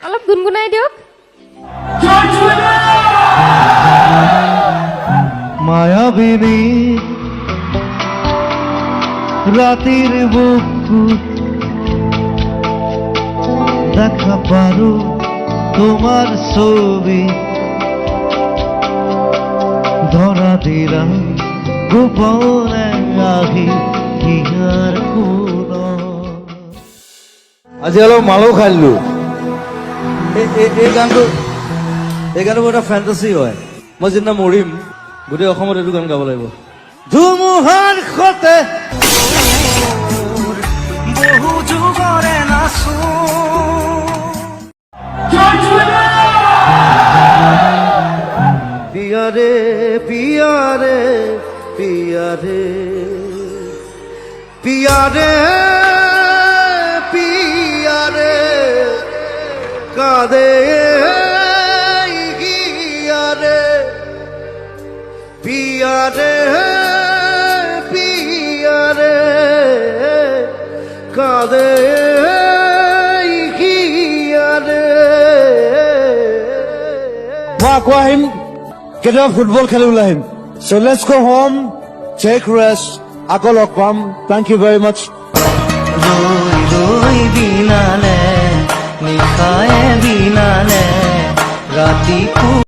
অলপ গুনগুনাই দিয়ক। মায়াবিনী রাতের বুকুত দেখা পারো তোমার ছবি ধরা দিলাম গোপনে আহি হিয়ার কোন আজি অলপ মালো খাই দিলো এই গানটো এটা ফেণ্টাচি হয় মই যিদিনা মৰিম গোটেই অসমত এইটো গান গাব লাগিব ধুমুহাৰ সতে বহু যুগৰে নাচো পিয়ারে পিয়ারে পিয়ারে পিয়ারে পিয়ারে কাঁদে গিয়ারে পিয়ারে পিয়ারে কাঁদে গিয়ারে মই আকৌ আহিম কেতিয়াবা ফুটবল খেলিবলৈ আহিম so let's go home take rest আকৌ log palm thank you very much রই রই বিনালে নিশায় বিনালে রাতি